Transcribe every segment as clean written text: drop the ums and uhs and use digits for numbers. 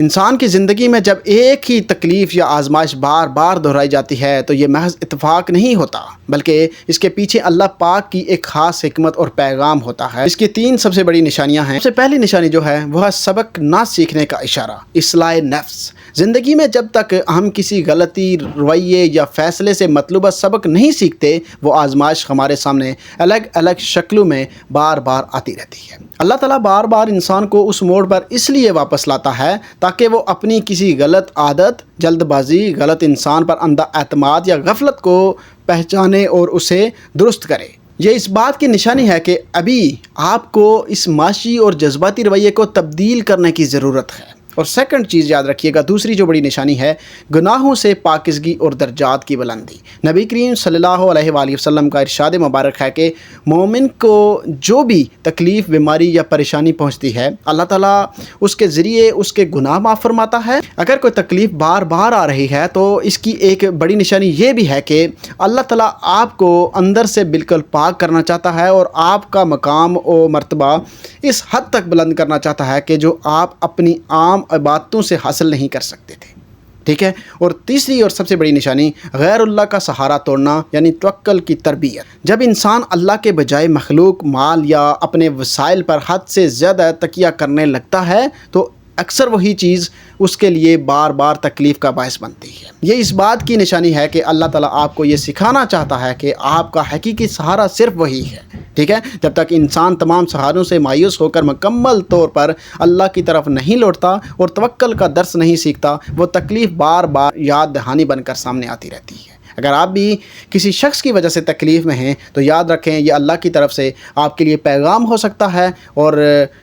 انسان کی زندگی میں جب ایک ہی تکلیف یا آزمائش بار بار دہرائی جاتی ہے تو یہ محض اتفاق نہیں ہوتا، بلکہ اس کے پیچھے اللہ پاک کی ایک خاص حکمت اور پیغام ہوتا ہے۔ اس کی 3 سب سے بڑی نشانیاں ہیں۔ سب سے پہلی نشانی جو ہے وہ ہے سبق نہ سیکھنے کا اشارہ، اصلاح نفس۔ زندگی میں جب تک ہم کسی غلطی، رویے یا فیصلے سے مطلوبہ سبق نہیں سیکھتے، وہ آزمائش ہمارے سامنے الگ الگ شکلوں میں بار بار آتی رہتی ہے۔ اللہ تعالیٰ بار بار انسان کو اس موڑ پر اس لیے واپس لاتا ہے تاکہ وہ اپنی کسی غلط عادت، جلد بازی، غلط انسان پر اندھا اعتماد یا غفلت کو پہچانے اور اسے درست کرے۔ یہ اس بات کی نشانی ہے کہ ابھی آپ کو اس معاشی اور جذباتی رویے کو تبدیل کرنے کی ضرورت ہے۔ اور سیکنڈ چیز یاد رکھیے گا، دوسری جو بڑی نشانی ہے، گناہوں سے پاکیزگی اور درجات کی بلندی۔ نبی کریم صلی اللہ علیہ وآلہ وسلم کا ارشاد مبارک ہے کہ مومن کو جو بھی تکلیف، بیماری یا پریشانی پہنچتی ہے، اللہ تعالیٰ اس کے ذریعے اس کے گناہ معاف فرماتا ہے۔ اگر کوئی تکلیف بار بار آ رہی ہے تو اس کی ایک بڑی نشانی یہ بھی ہے کہ اللہ تعالیٰ آپ کو اندر سے بالکل پاک کرنا چاہتا ہے اور آپ کا مقام و مرتبہ اس حد تک بلند کرنا چاہتا ہے کہ جو آپ اپنی عام عبادتوں سے حاصل نہیں کر سکتے تھے۔ ٹھیک ہے؟ اور تیسری اور سب سے بڑی نشانی، غیر اللہ کا سہارا توڑنا، یعنی توکل کی تربیت۔ جب انسان اللہ کے بجائے مخلوق، مال یا اپنے وسائل پر حد سے زیادہ تکیہ کرنے لگتا ہے تو اکثر وہی چیز اس کے لیے بار بار تکلیف کا باعث بنتی ہے۔ یہ اس بات کی نشانی ہے کہ اللہ تعالیٰ آپ کو یہ سکھانا چاہتا ہے کہ آپ کا حقیقی سہارا صرف وہی ہے۔ ٹھیک ہے؟ جب تک انسان تمام سہاروں سے مایوس ہو کر مکمل طور پر اللہ کی طرف نہیں لوٹتا اور توکل کا درس نہیں سیکھتا، وہ تکلیف بار بار یاد دہانی بن کر سامنے آتی رہتی ہے۔ اگر آپ بھی کسی شخص کی وجہ سے تکلیف میں ہیں تو یاد رکھیں یہ اللہ کی طرف سے آپ کے لیے پیغام ہو سکتا ہے، اور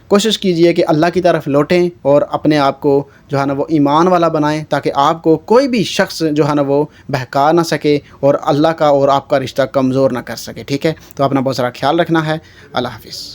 کوشش کیجئے کہ اللہ کی طرف لوٹیں اور اپنے آپ کو جو ہے نا وہ ایمان والا بنائیں، تاکہ آپ کو کوئی بھی شخص جو ہے نا وہ بہکا نہ سکے اور اللہ کا اور آپ کا رشتہ کمزور نہ کر سکے۔ ٹھیک ہے؟ تو اپنا بہت سارا خیال رکھنا ہے۔ اللہ حافظ۔